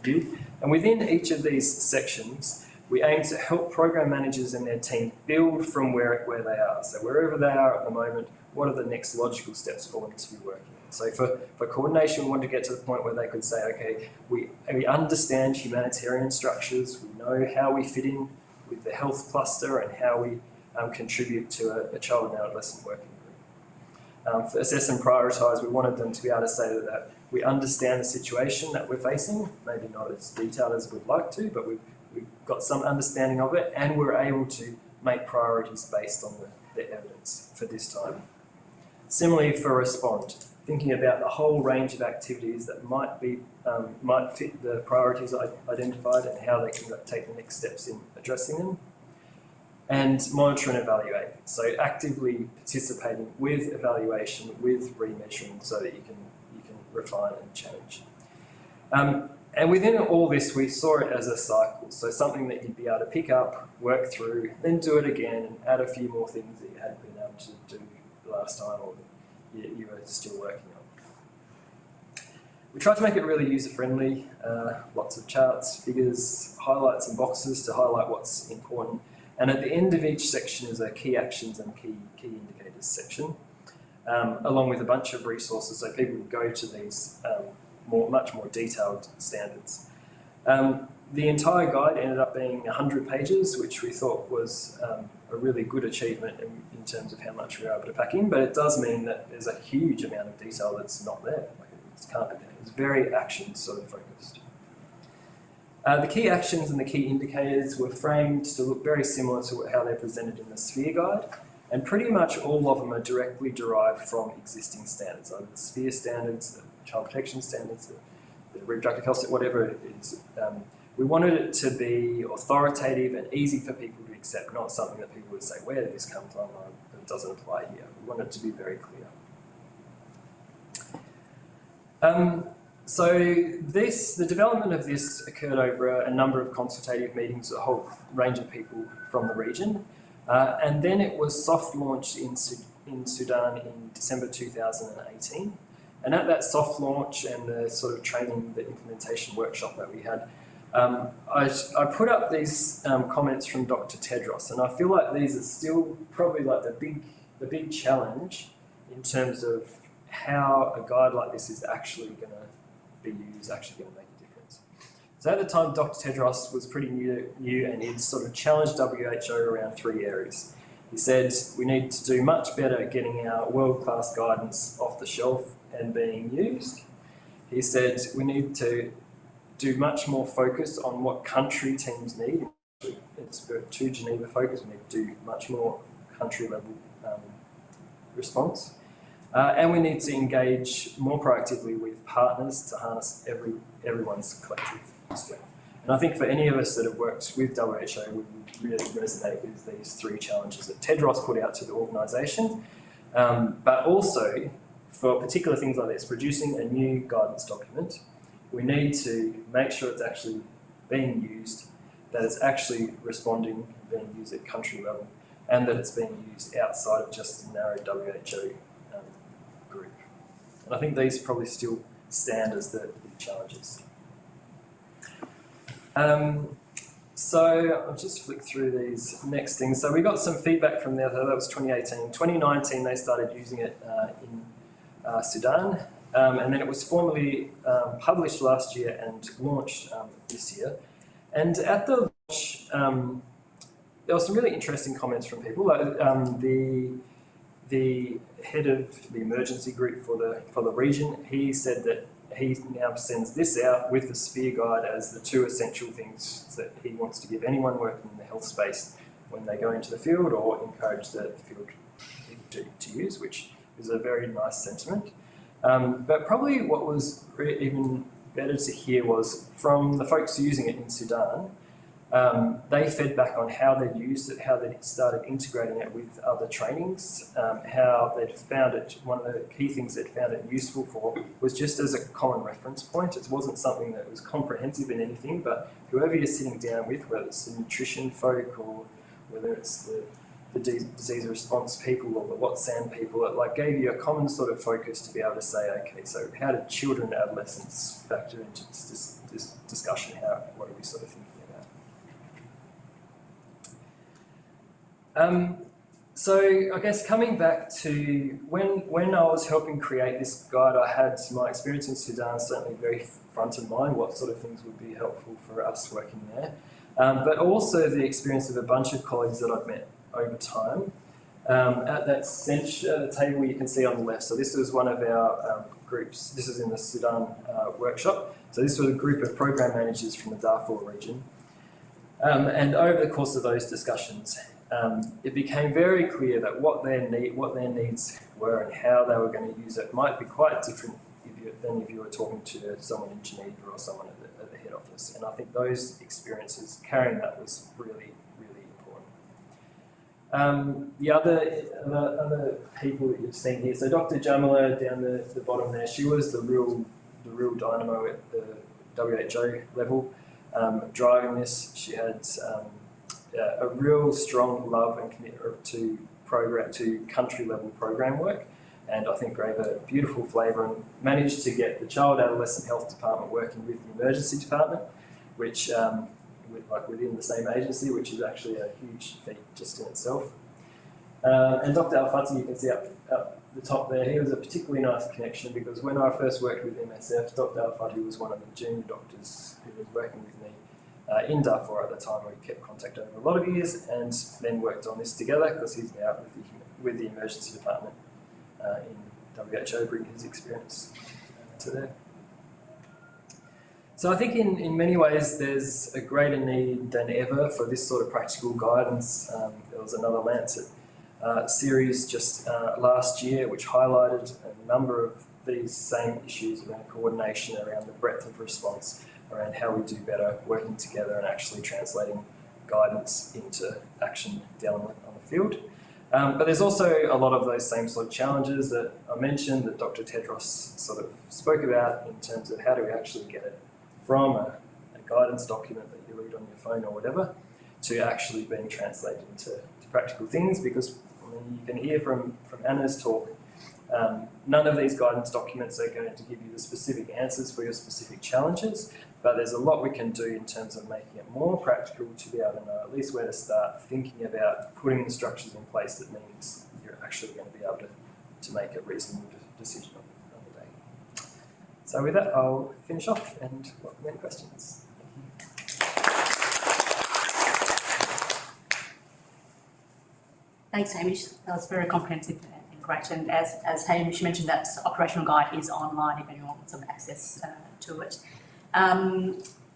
review. And within each of these sections, we aim to help program managers and their team build from where they are. So wherever they are at the moment, what are the next logical steps for them to be working on? So for coordination, we want to get to the point where they could say, okay, we understand humanitarian structures, we know how we fit in with the health cluster and how we contribute to a child and adolescent working group. For assess and prioritise, we wanted them to be able to say that we understand the situation that we're facing, maybe not as detailed as we'd like to, but we've got some understanding of it, and we're able to make priorities based on the evidence for this time. Similarly for respond, thinking about the whole range of activities that might fit the priorities identified and how they can take the next steps in addressing them. And monitor and evaluate, so actively participating with evaluation, with remeasuring, so that you can refine and change. And within all this, we saw it as a cycle, so something that you'd be able to pick up, work through, then do it again, and add a few more things that you hadn't been able to do last time or you were still working on. We tried to make it really user-friendly, lots of charts, figures, highlights and boxes to highlight what's important. And at the end of each section is a key actions and key indicators section, along with a bunch of resources so people can go to these much more detailed standards. The entire guide ended up being 100 pages, which we thought was a really good achievement in terms of how much we were able to pack in, but it does mean that there's a huge amount of detail that's not there. Like it can't be there. It's very action sort of focused. The key actions and the key indicators were framed to look very similar to how they're presented in the Sphere guide, and pretty much all of them are directly derived from existing standards, either the Sphere standards, the child protection standards, the reproductive health, whatever it is. We wanted it to be authoritative and easy for people to accept, not something that people would say, where did this come from? It doesn't apply here. We want it to be very clear. So the development of this occurred over a number of consultative meetings with a whole range of people from the region. And then it was soft launched in Sudan in December 2018. And at that soft launch and the sort of training, the implementation workshop that we had, I put up these comments from Dr. Tedros, and I feel like these are still probably like the big challenge in terms of how a guide like this is actually going to be used, actually going to make a difference. So at the time, Dr. Tedros was pretty new and he'd sort of challenged WHO around 3 areas. He said we need to do much better at getting our world-class guidance off the shelf and being used. He said we need to do much more focus on what country teams need. It's too Geneva focused. We need to do much more country level response. And we need to engage more proactively with partners to harness everyone's collective strength. And I think for any of us that have worked with WHO, we would really resonate with these 3 challenges that Tedros put out to the organisation, but also for particular things like this, producing a new guidance document, we need to make sure it's actually being used, that it's actually responding, being used at country level, and that it's being used outside of just the narrow WHO group. And I think these probably still stand as the big challenges. So I'll just flick through these next things. So we got some feedback from there, that was 2018. 2019 they started using it in Sudan, and then it was formally published last year and launched this year. And at the launch, there were some really interesting comments from people. Like, the head of the emergency group for the region, he said that he now sends this out with the Sphere guide as the 2 essential things that he wants to give anyone working in the health space when they go into the field, or encourage the field to use, which is a very nice sentiment. But probably what was even better to hear was from the folks using it in Sudan, They fed back on how they'd used it, how they started integrating it with other trainings, how they'd found it, one of the key things they'd found it useful for was just as a common reference point. It wasn't something that was comprehensive in anything, but whoever you're sitting down with, whether it's the nutrition folk or whether it's the disease response people or the WhatsApp people, it like gave you a common sort of focus to be able to say, okay, so how do children and adolescents factor into this discussion? What are we sort of thinking about? So I guess coming back to when I was helping create this guide, I had my experience in Sudan certainly very front of mind, what sort of things would be helpful for us working there, but also the experience of a bunch of colleagues that I'd met over time. At that center, the table you can see on the left, so this was one of our groups, this is in the Sudan workshop, so this was a group of program managers from the Darfur region, and over the course of those discussions, it became very clear that what their needs were and how they were going to use it might be quite different than if you were talking to someone in Geneva or someone at the head office. And I think those experiences, carrying that was really, really important. The other people that you've seen here, so Dr. Jamila down the bottom there, she was the real dynamo at the WHO level, driving this. She had a real strong love and commitment to country level program work, and I think gave a beautiful flavour and managed to get the child adolescent health department working with the emergency department, which within the same agency, which is actually a huge feat just in itself. And Dr. Al-Fati, you can see up the top there, he was a particularly nice connection because when I first worked with MSF, Dr. Al-Fati was one of the junior doctors who was working with me in Darfur at the time. We kept contact over a lot of years and then worked on this together because he's now with the emergency department in WHO, bringing his experience to there. So I think in many ways there's a greater need than ever for this sort of practical guidance. There was another Lancet series just last year which highlighted a number of these same issues around coordination, around the breadth of response, around how we do better working together and actually translating guidance into action down on the field. But there's also a lot of those same sort of challenges that I mentioned that Dr. Tedros sort of spoke about in terms of how do we actually get it from a guidance document that you read on your phone or whatever to actually being translated into practical things, because I mean, you can hear from Anna's talk, none of these guidance documents are going to give you the specific answers for your specific challenges, but there's a lot we can do in terms of making it more practical to be able to know at least where to start thinking about putting the structures in place that means you're actually going to be able to make a reasonable decision on the day. So with that, I'll finish off and welcome any questions. Thanks, Hamish. That was very comprehensive and great. And as Hamish mentioned, that operational guide is online if anyone wants some access to it.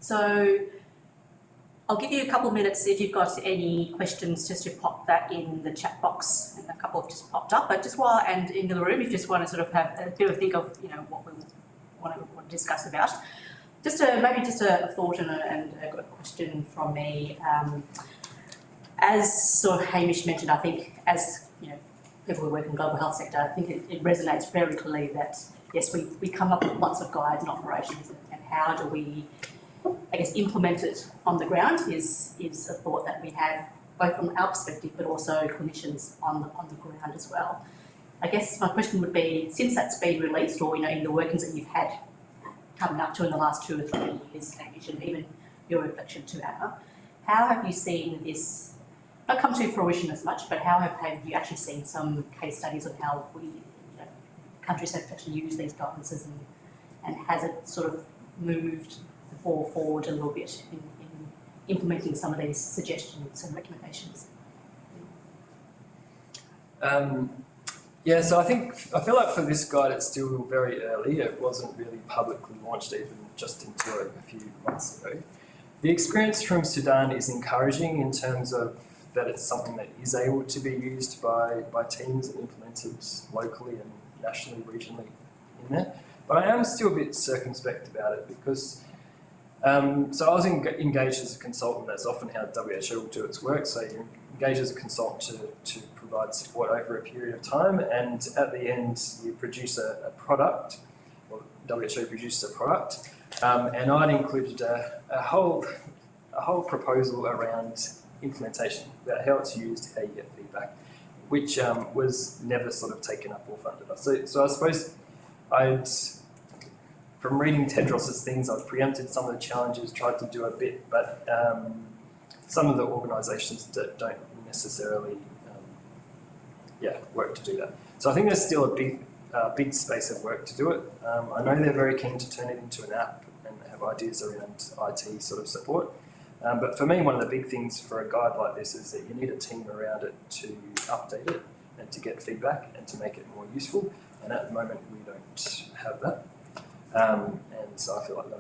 So I'll give you a couple of minutes if you've got any questions just to pop that in the chat box. And a couple have just popped up, but just while and in the room, if you just want to sort of have a bit of a think of what we want to discuss about. Just maybe just a thought and a question from me. As sort of Hamish mentioned, I think as people who work in the global health sector, I think it resonates very clearly that yes, we come up with lots of guides and operations, and how do we, I guess, implement it on the ground is a thought that we have both from our perspective, but also clinicians on the ground as well. I guess my question would be, since that's been released, or in the workings that you've had coming up to in the last 2 or 3 years, Hamish, and even your reflection to Anna, how have you seen this not come to fruition as much, but how have you actually seen some case studies of how countries have actually used these guidances, and has it sort of moved the ball forward a little bit in implementing some of these suggestions and recommendations? Yeah, so I feel like for this guide it's still very early. It wasn't really publicly launched even just until a few months ago. The experience from Sudan is encouraging in terms of that it's something that is able to be used by teams and implemented locally and nationally, regionally in there. But I am still a bit circumspect about it because So I was engaged as a consultant. That's often how WHO will do its work. So you engage as a consultant to provide support over a period of time, and at the end you produce a product, or WHO produces a product, and I'd included a whole proposal around implementation, about how it's used, how you get feedback, which was never sort of taken up or funded. So I suppose from reading Tedros's things, I've preempted some of the challenges, tried to do a bit, but some of the organisations don't necessarily work to do that. So I think there's still a big space of work to do it. I know they're very keen to turn it into an app and have ideas around IT sort of support. But for me, one of the big things for a guide like this is that you need a team around it to update it and to get feedback and to make it more useful. And at the moment, we don't have that. And so I feel like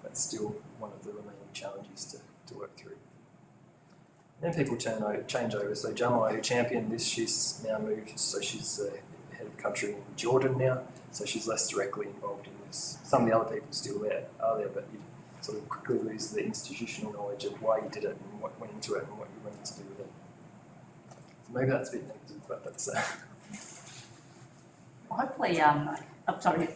that's still one of the remaining challenges to work through. And then people change over. So Jamal, who championed this, she's now moved, so she's the head of country in Jordan now, so she's less directly involved in this. Some of the other people still are there, but you sort of quickly lose the institutional knowledge of why you did it and what went into it and what you wanted to do with it. So maybe that's a bit negative, but that's... Hopefully, sorry.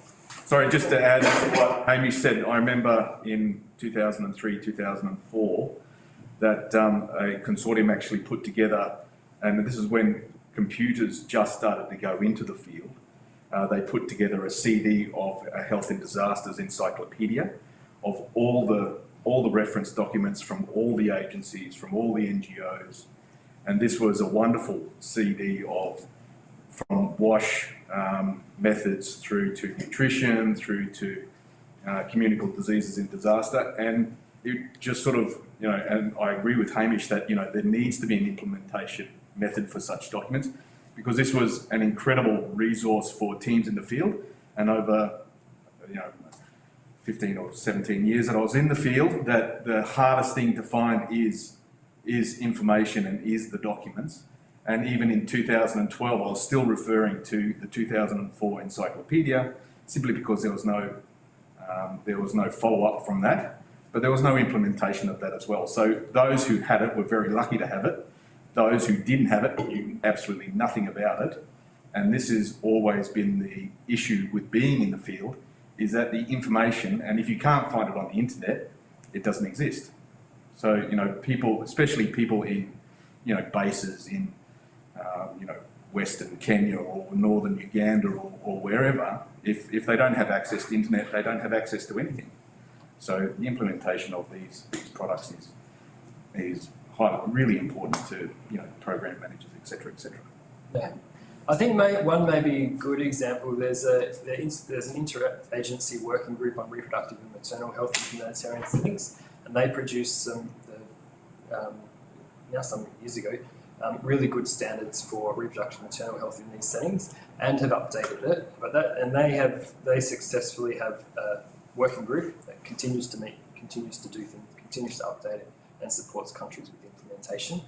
Sorry, just to add to what Hamish said, I remember in 2003, 2004, that a consortium actually put together, and this is when computers just started to go into the field, they put together a CD of a health and disasters encyclopedia of all the reference documents from all the agencies, from all the NGOs, and this was a wonderful CD from WASH methods through to nutrition, through to communicable diseases in disaster, and it just sort of, and I agree with Hamish that, there needs to be an implementation method for such documents, because this was an incredible resource for teams in the field, and over, 15 or 17 years that I was in the field, that the hardest thing to find is information and is the documents. And even in 2012, I was still referring to the 2004 encyclopedia, simply because there was no follow-up from that, but there was no implementation of that as well. So those who had it were very lucky to have it. Those who didn't have it knew absolutely nothing about it. And this has always been the issue with being in the field, is that the information, and if you can't find it on the internet, it doesn't exist. So, people, especially people in, bases in, Western Kenya or Northern Uganda or wherever, if they don't have access to internet, they don't have access to anything. So the implementation of these products is really important to, program managers, etc., etc. Yeah. I think one maybe good example, there's an interagency working group on reproductive and maternal health in humanitarian settings, and they produced now some years ago, really good standards for reproductive and maternal health in these settings, and have updated it. They successfully have a working group that continues to meet, continues to do things, continues to update it, and supports countries with implementation.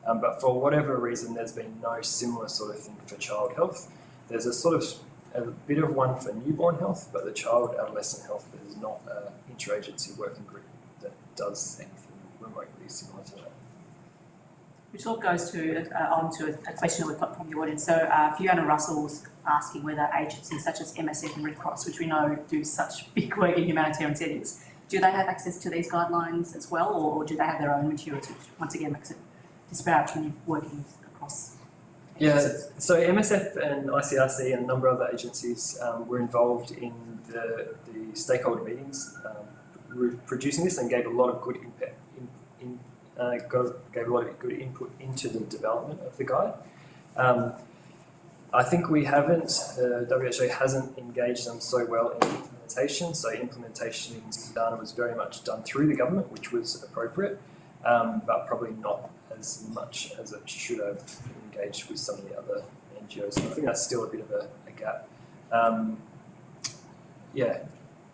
But for whatever reason, there's been no similar sort of thing for child health. There's a bit of one for newborn health, but the child adolescent health, there's not an interagency working group that does anything remotely similar to that. Which all goes on to a question we've got from the audience. So Fiona Russell's asking whether agencies such as MSF and Red Cross, which we know do such big work in humanitarian settings, do they have access to these guidelines as well, or do they have their own materials, which once again makes it disparate when you're working across agencies? Yeah, so MSF and ICRC and a number of other agencies were involved in the stakeholder meetings producing this, and gave a lot of good input into the development of the guide. I think we haven't, WHO hasn't engaged them so well in implementation. So implementation in Sudan was very much done through the government, which was appropriate, but probably not as much as it should have engaged with some of the other NGOs. So I think that's still a bit of a gap.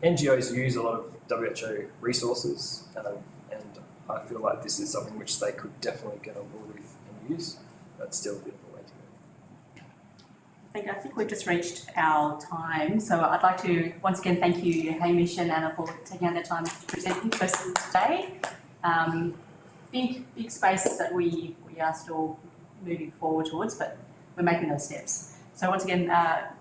NGOs use a lot of WHO resources, and I feel like this is something which they could definitely get on board with and use, but still a bit of a way to I think we've just reached our time, so I'd like to once again thank you, Hamish and Anna, for taking out the time to present in person today. Big space that we are still moving forward towards, but we're making those steps. So once again,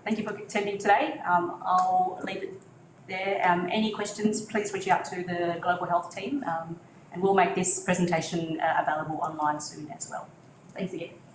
thank you for attending today. I'll leave it there. Any questions, please reach out to the Global Health team, and we'll make this presentation available online soon as well. Thanks again.